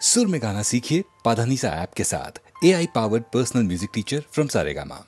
सुर में गाना सीखिए पाधानीसा ऐप के साथ। AI powered personal music teacher from Saregama.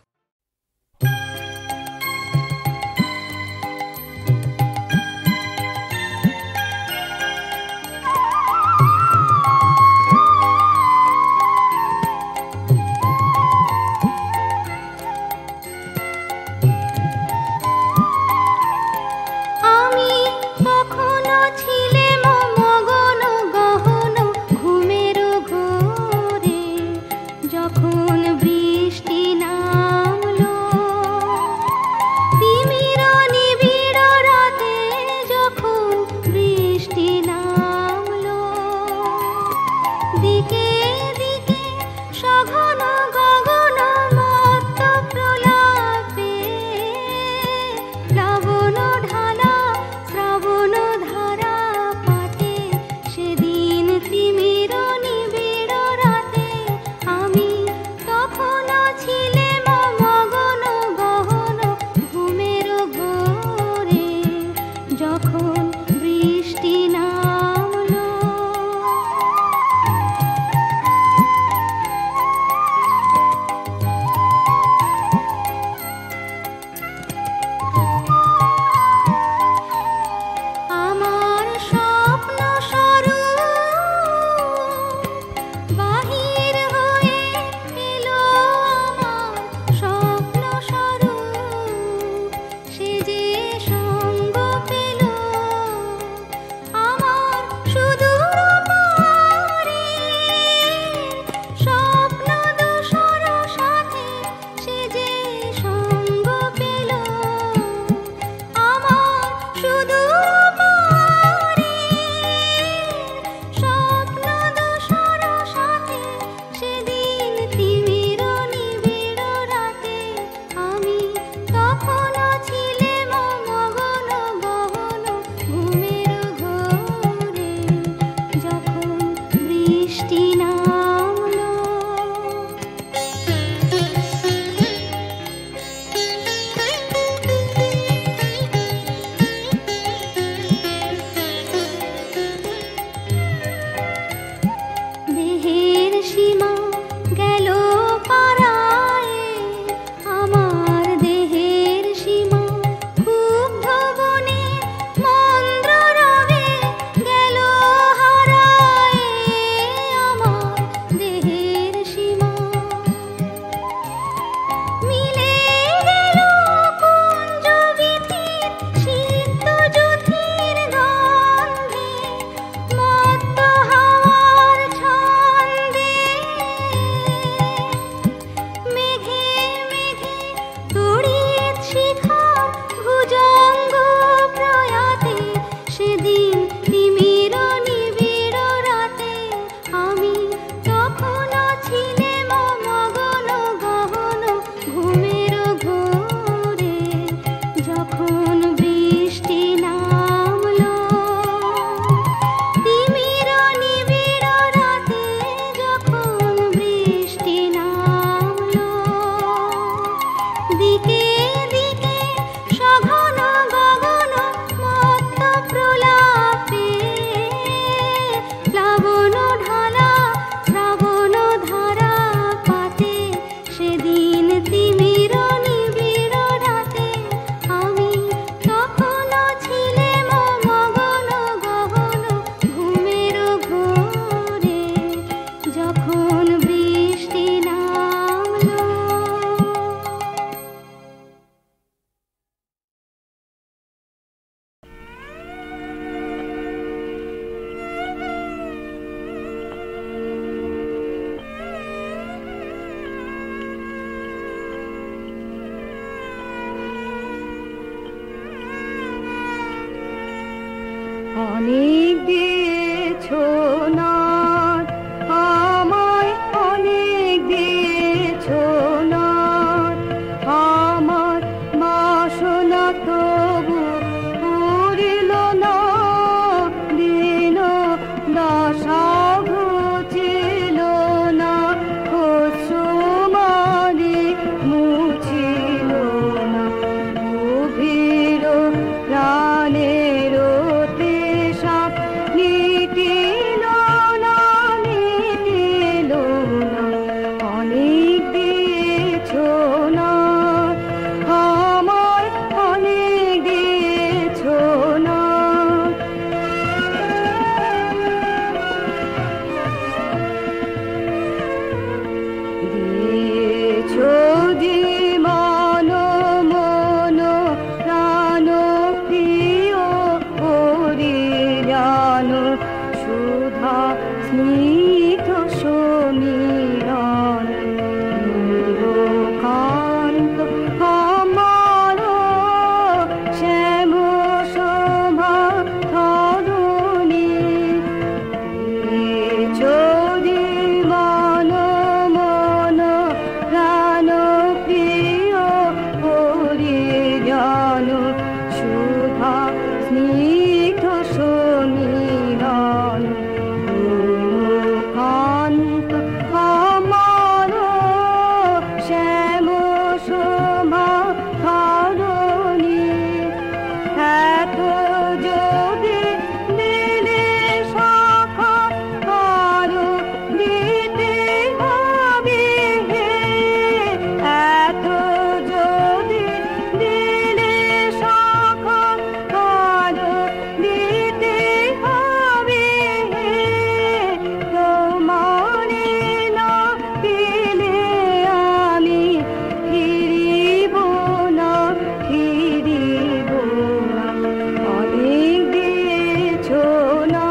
স্নিগ্ধ সমীরণ কান্ত আমার শ্যাম শোভা ধরণী যদি মন মন প্রাণ প্রিয় হরিজন সুধা স্নিগ্ধ সমীরণ কান্ত আমার শ্যাম শোভা ধরণী এত যদি দিলে সাক্ষাৎকার দিতে হবে এত যদি দিলে সাক্ষাৎকার দিতে হবে তোমারে না পেলে আমি ফিরিব না অনেক দিয়েছ না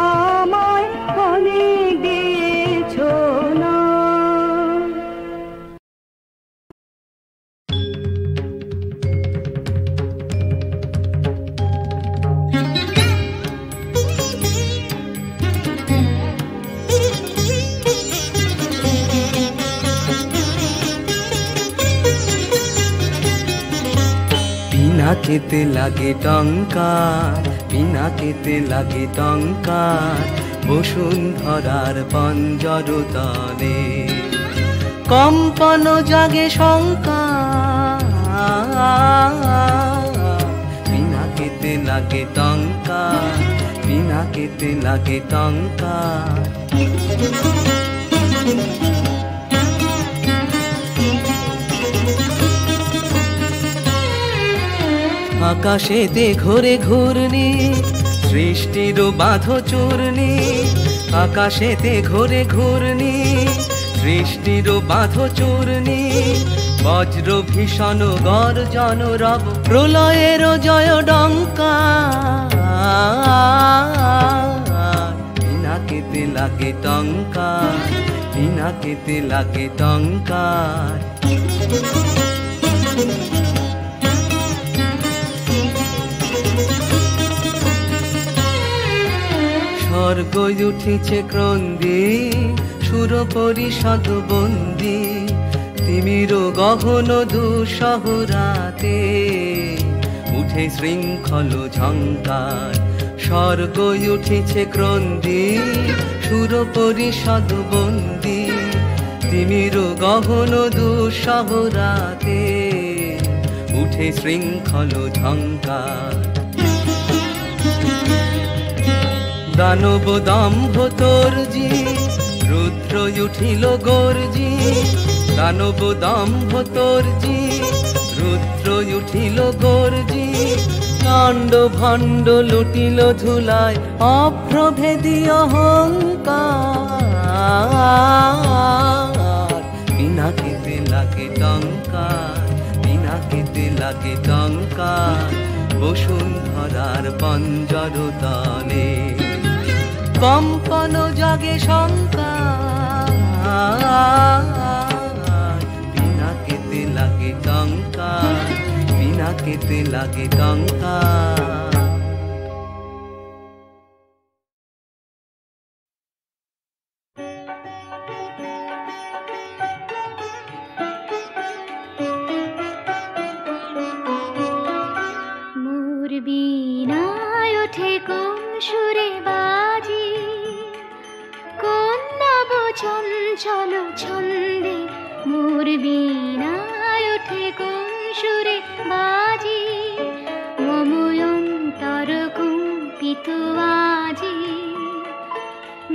আমায় অনেক দিয়েছ না। পিনাকেতে লাগে টঙ্কার, পিনাকেতে লাগে টঙ্কার, বসুন্ধরার পঞ্জর তলে কম্পন জাগে শঙ্কার। পিনাকেতে লাগে টঙ্কার, পিনাকেতে লাগে টঙ্কার। আকাশেতে ঘোরে ঘূর্ণি, সৃষ্টির বাঁধো চূর্ণি। আকাশেতে ঘোরে ঘূর্ণি, সৃষ্টির বাঁধো চূর্ণি। বজ্র ভীষণ গর্জন রব, প্রলয়ের জয় ডঙ্কার। পিনাকেতে লাগে টঙ্কার, পিনাকেতে লাগে টঙ্কার। স্বর্গ উঠিছে ক্রন্দে, সুর পরিষদ বন্দি। তিমির গহন দুঃসহ রাতে উঠে শৃঙ্খল ঝঙ্কার। স্বর্গ উঠিছে ক্রন্দে, সুর পরিষদ বন্দি। তিমির গহন দুঃসহ রাতে উঠে শৃঙ্খল ঝঙ্কার। দানব দম্ভ তর্জি, রুদ্র উঠিল গর্জি। দানব দম্ভ তর্জি, রুদ্র উঠিল গর্জি। কাণ্ড ভণ্ড লুটিল ধুলায়, অপ্রভেদী অহংকার। পিনাকেতে লাগে টঙ্কার, পিনাকেতে লাগে টঙ্কার, বসুন্ধরার পঞ্জর তলে কম্পন জাগে শঙ্কার। পিনাকেতে লাগে টঙ্কার, পিনাকেতে লাগে টঙ্কার। মোর বীণায় ওঠে কোন সুরে বাজি, কোন নব চঞ্চল ছন্দে। মোর বীণায় ওঠে কোন সুরে বাজি, মম অন্তর কুপিত আজি।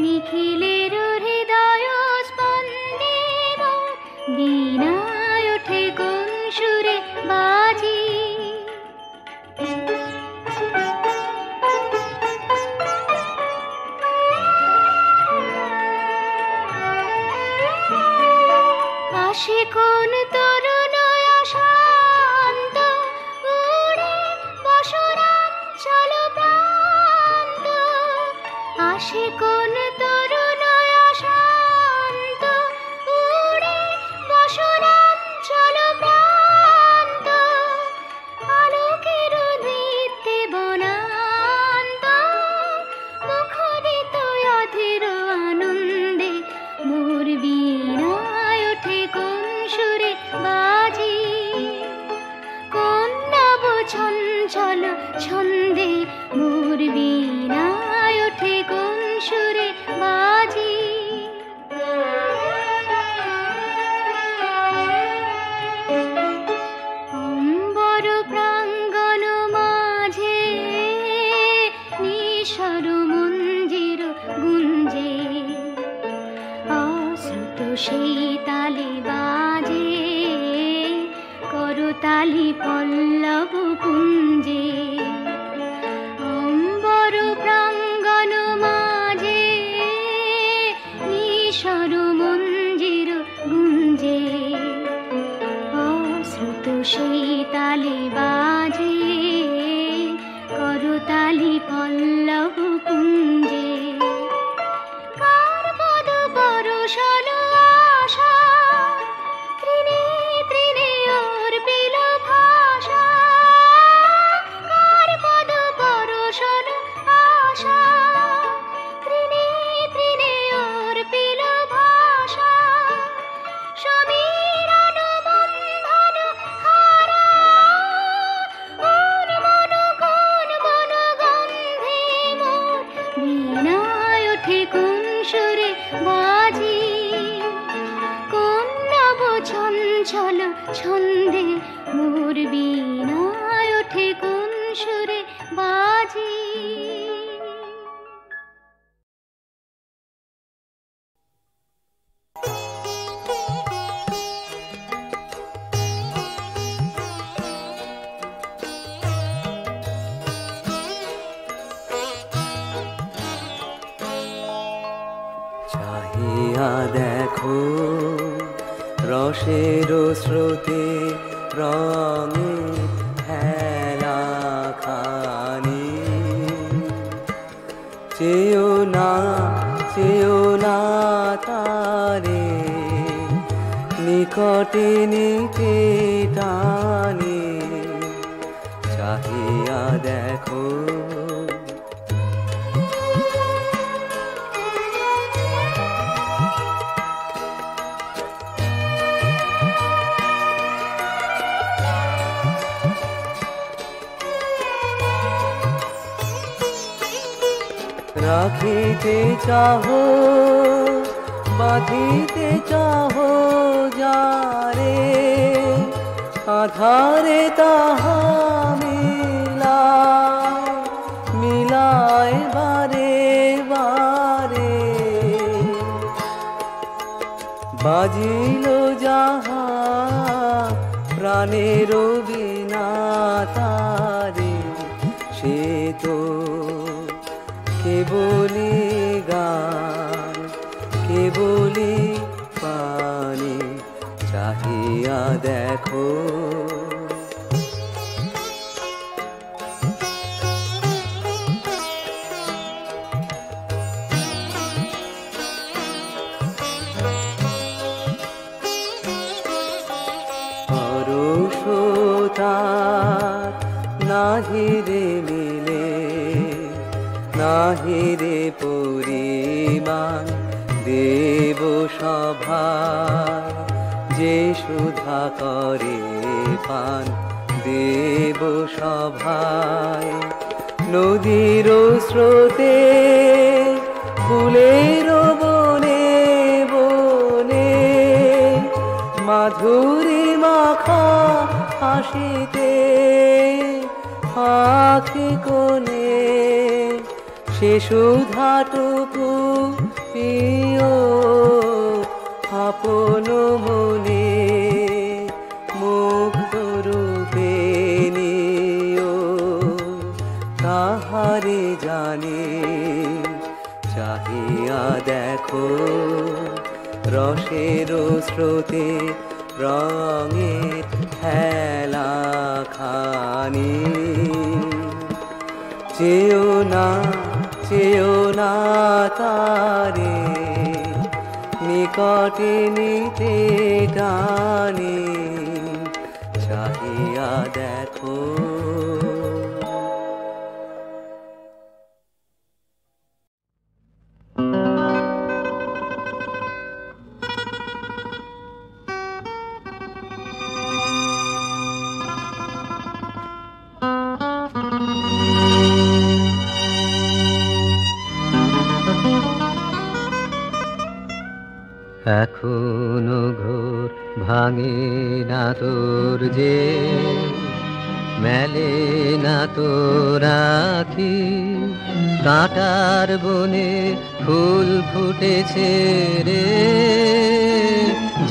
নিখিলের হৃদয় স্পন্দে মোর বীণায় ওঠে কোন সুরে বাজি। আসে কোন তরুণ শান্ত, উড়ে বসরাঞ্চল প্রান্ত। আসে কোন সেই তালে বাজে করতালি পল্লব কুঞ্জে অম্বর প্রাঙ্গণ মাঝে নিশর মঞ্জির গুঞ্জে অশ্রুত সেই তালে বাজে করতালি পল্লব কুঞ্জে কার পদ পরশল আশা তৃণে তৃণে অর্পিল ভাষা কার পদ পরশল আশা তৃণে তৃণে অর্পিল ভাষা সমীরণ বন্ধন হারা কোন বন গন্ধে মোর বীণায় ওঠে কোন সুরে বাজি কোন নব চঞ্চল ছন্দে মোর বীণায় ওঠে কোন সুরে বাজি। চাহিয়া দেখো রসের স্রোতে রঙে খেলা খানি চেয়েও না তারে নিকটে নিতে টানে চাহিয়া দেখো রাখিতে চাহো বাঁধিতে চাহো যারে আধারে তাহা মিলায় বারে বারে বাজিল যাহা প্রাণের বিনা তারে সে তো কেবলি গান কেবলি পানি চাহিয়া দেখো পরশতার নাহিরে মিলে নাহিরে পরিমাণ দেব সভায় যে সুধা করে পান দেব সভায় নদীর স্রোতে ফুলের বনে বনে মাধুরী মাখা হাসিতে আখি কোণে সে সুধাটুকু পিও আপন মনে মুক্ত রূপে নিও তাহারে জানে চাহিয়া দেখো রসের স্রোতে রঙের খেলা খানি চেয়েও না তারে নিকটে নিতে টানে চাহিয়া দেখো এখনো ঘোর ভাঙে না তোর যে মেলে না তোর আখি কাঁটার বনে ফুল ফুটেছে রে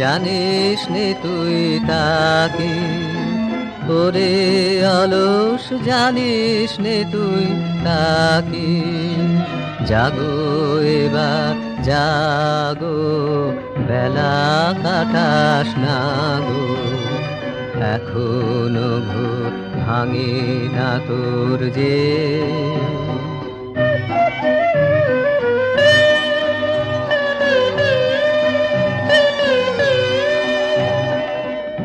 জানিস নে তুই তাকে, ওরে অলস জানিস নে তুই তাকে। জাগো এবার জাগো, বেলা কাটাস না গো, এখনো ঘোর ভাঙে না তোর যে।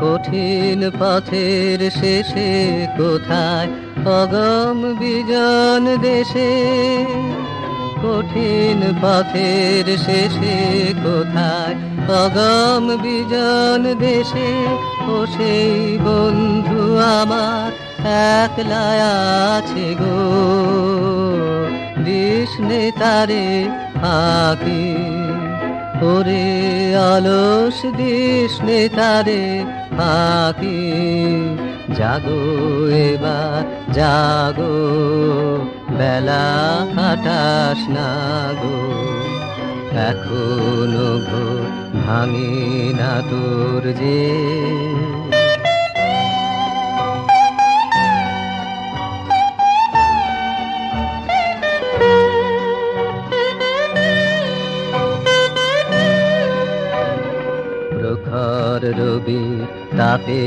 কঠিন পথের শেষে কোথায় অগম বিজন দেশে, কঠিন পথের শেষে কোথায় অগম বিজন দেশে, ও সেই বন্ধু আমার একলা আছে গো, দিস নে তারে ফাঁকি, ওরে অলস দিস নে তারে ফাঁকি। জাগো এবার জাগো, বেলা কাটাস না গো, এখনো ঘোর ভাঙে না তোর যে। প্রখর রবি তাপে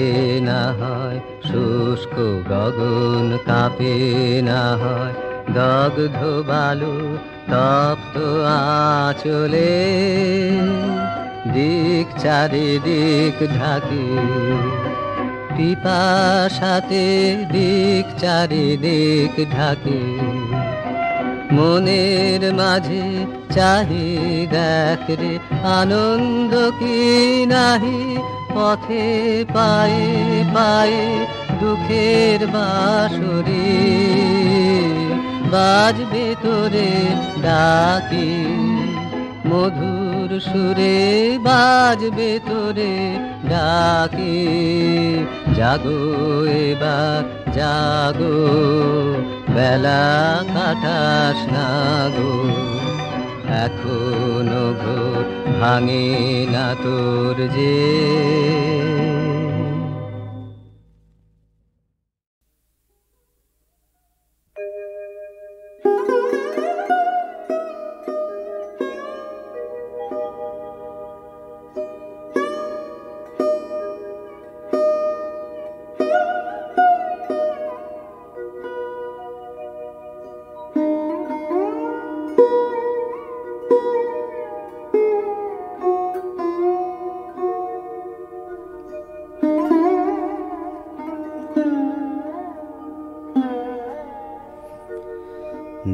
না হয়, শুষ্ক গগন কাঁপে না হয়, দগ্ধ বালু তপ্ত আঁচলে, দিক চারিদিক ঢাকি, পিপাসাতে দিক চারিদিক ঢাকি। মনের মাঝে চাহি দেখ রে আনন্দ কি নাহি, পথে পায়ে পায়ে দুঃখের বাঁশরি, বাজবে তোরে ডাকি, মধুর সুরে বাজবে তোরে ডাকি। জাগো এবার জাগো, বেলা কাটাস না গো, এখনো ঘোর ভাঙে না তোর যে।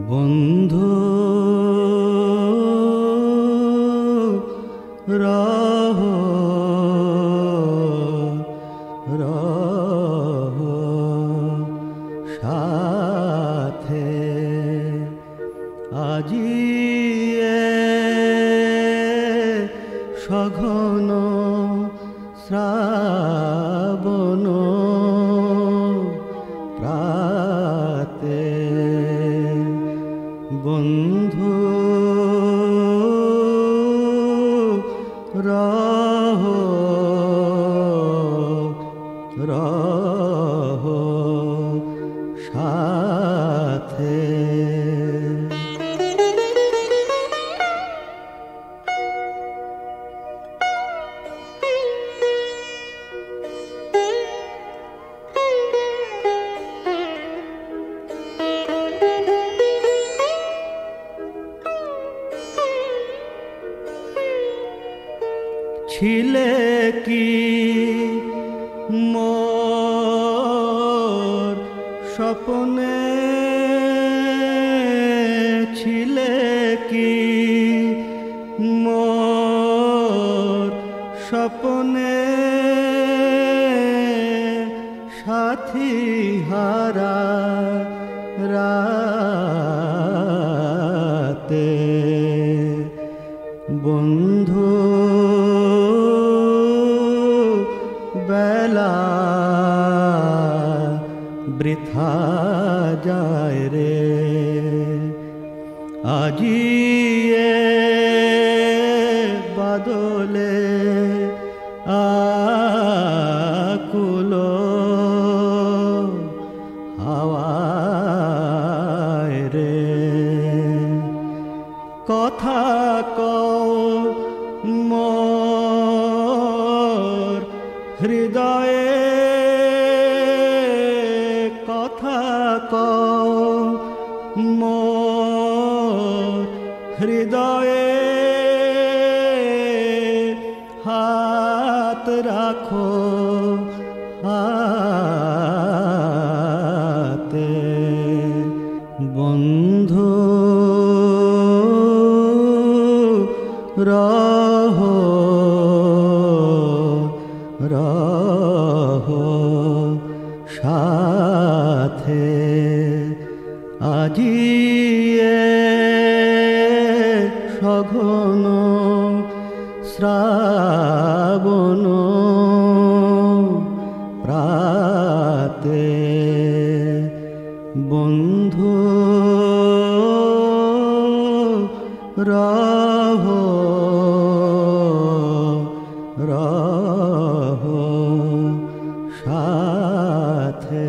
বন্ধু রহ রহ সাথে, আজি সঘন শ্রাবণ প্রাতে, বন্ধু রহ রহ সাথে। ছিলে কি মোর স্বপ্নে, ছিলে কি মোর স্বপ্নে, সাথী হারা রাতে, বন্ধু বেলা বৃথা যায় রে, আজি বাদলে কও মোর হৃদয়ে কথা কও মোর হৃদয়ে হাত রাখো হাতে বন্ধু রহো রহো সাথে আজিয়ে সঘন শ্রাবণ প্রাতে বন্ধু রহো রহো সাথে।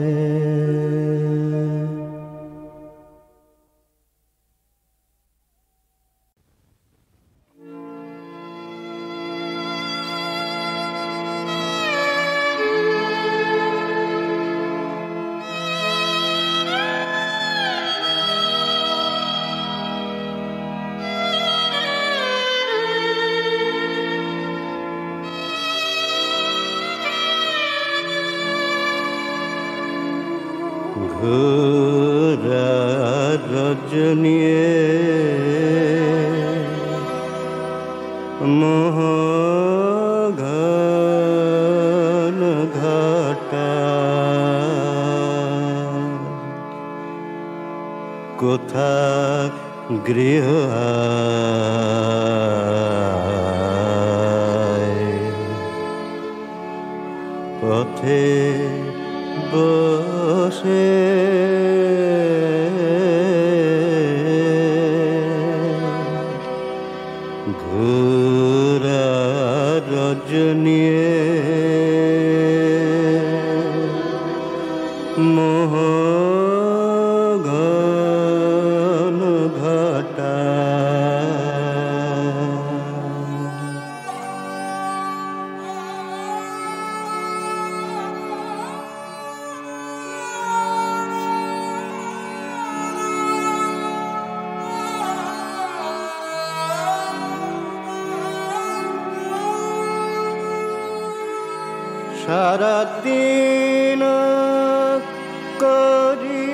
ঘোরা রজনীয়ে মোহঘন ঘটা কোথা গৃহ পথে বসে ঘোরা রজনীয়ে মোহঘন ঘটা সারাদিন করি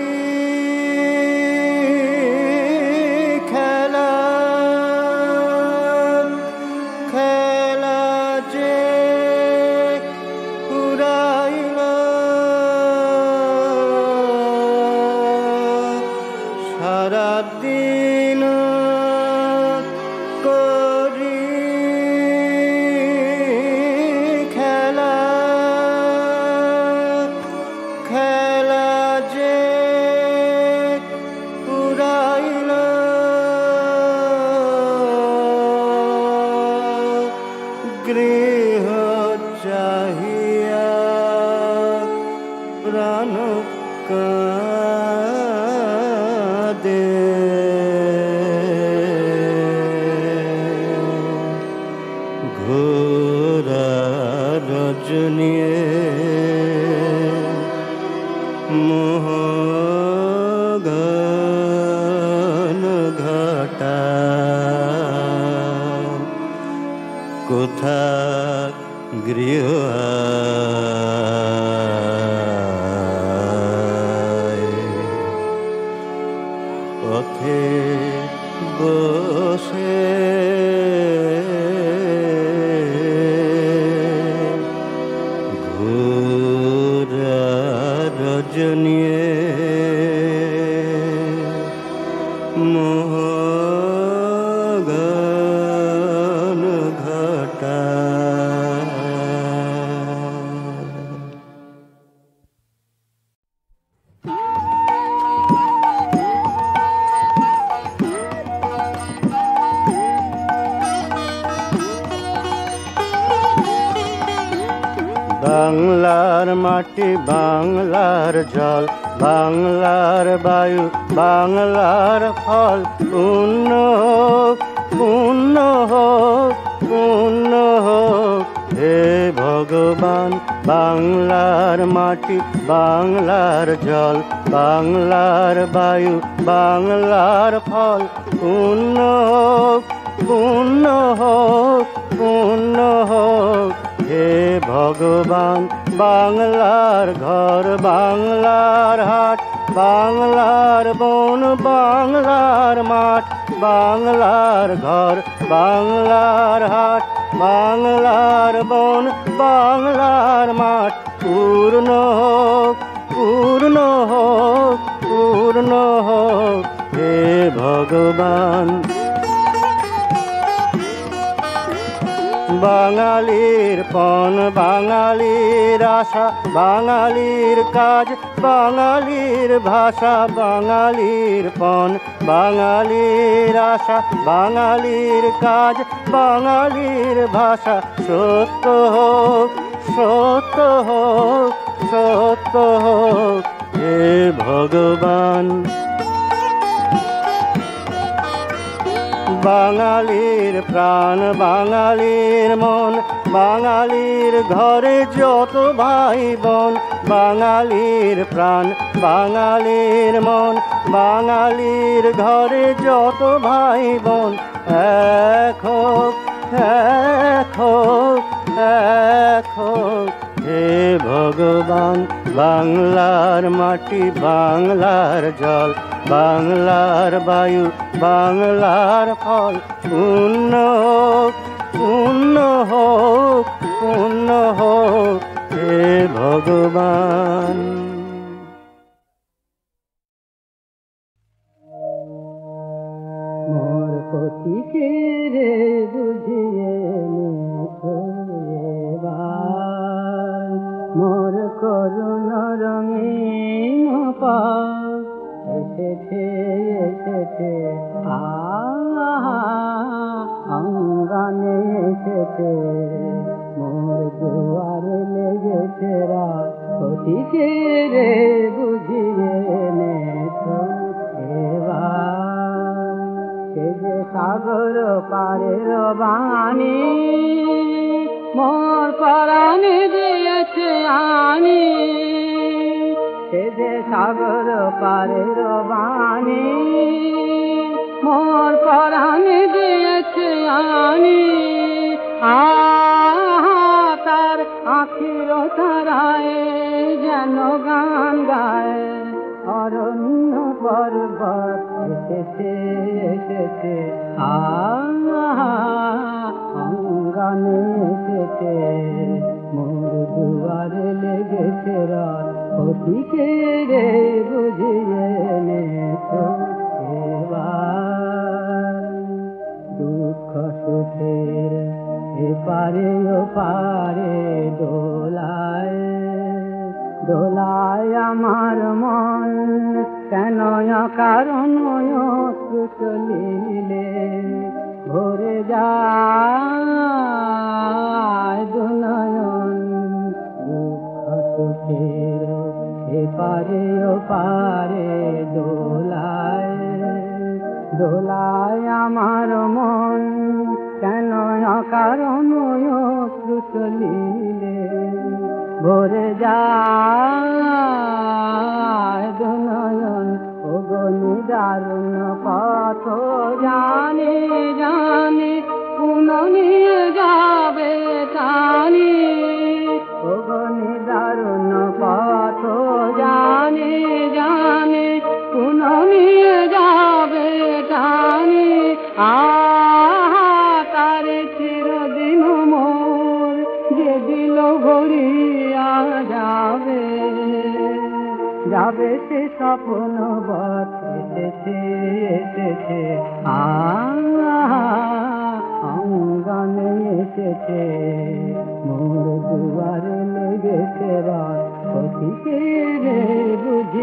খেলা খেলা যে উড়াইল সারাদিন করি গৃহ চাহিয়া প্রাণ কাঁদে ঘোরা রজনীয়ে মোহঘন ঘটা কোথা গৃহ পথে বসে ঘোরা রজনীয়ে মোহঘন ঘটা বাংলার মাটি বাংলার জল বাংলার বায়ু বাংলার ফল পূর্ণ পূর্ণ হোক পূর্ণ হোক হে ভগবান। বাংলার মাটি বাংলার জল বাংলার বায়ু বাংলার ফল পূর্ণ হোক পূর্ণ হোক পূর্ণ হোক হে ভগবান। বাংলার ঘর বাংলার হাট বাংলার বন বাংলার মাঠ বাংলার ঘর বাংলার হাট বাংলার বন বাংলার মাঠ পূর্ণ হোক পূর্ণ হোক পূর্ণ হোক হে ভগবান। বাঙালির পণ বাঙালির আশা বাঙালির কাজ বাঙালির ভাষা বাঙালির পণ বাঙালির আশা বাঙালির কাজ বাঙালির ভাষা সত্য হোক সত্য হোক সত্য হোক হে ভগবান। বাঙালির প্রাণ বাঙালির মন বাঙালির ঘরে যত ভাই বোন বাঙালির প্রাণ বাঙালির মন বাঙালির ঘরে যত ভাই বোন এক হোক এক হোক এক হোক হে ভগবান। বাংলার মাটি বাংলার জল বাংলার বায়ু বাংলার ফল পূর্ণ হোক পূর্ণ হোক পূর্ণ হোক হে ভগবান। মোর পথিকে রে বুঝিয়ে এবার মোর করুণ রঙিন পাশ এসেছে এসেছে অঙ্গনে এসেছে মোর দুয়ারে লেগেছে রাত পথিকে রে বুঝিয়ে নেছো এবার সে যে সাগর পারের বাণী মোর পরাণে দিয়েছে আনি সে যে সাগর পারের বাণী মোর পরাণে দিয়েছে আনি তার আখির তারায় যেন গান গায় অরণ্য পর্বত এসেছে এসেছে অঙ্গনে এসেছে মোর দুয়ারে লেগেছে রাত পথিকে রে বুঝিয়ে নেছো এবার দুঃখ সুখের এপারে ওপারে দোলায় দোলায় আমার মন কেন কারণ চলিলে ভরে যায় দুনয়ন দুঃখ সুখের এপারে ওপারে দোলায় দোলায় আমার মন কেন কারণ চলিলে ভরে যায় দুনয়ন ওগনি দারুণ পথ জানে জানে পুননিয়ে যাবে টানি ওগনি দারুণ পথ জানে জানে পুননিয়ে যাবে টানি তার চিরদিন মোর যে দিল ভরিয়া যাবে যাবে সে স্বপ্ন বৎ এসেছে এসেছে অঙ্গনে এসেছে মোর দুয়ারে লেগেছে রাত পথিকে রে বুঝ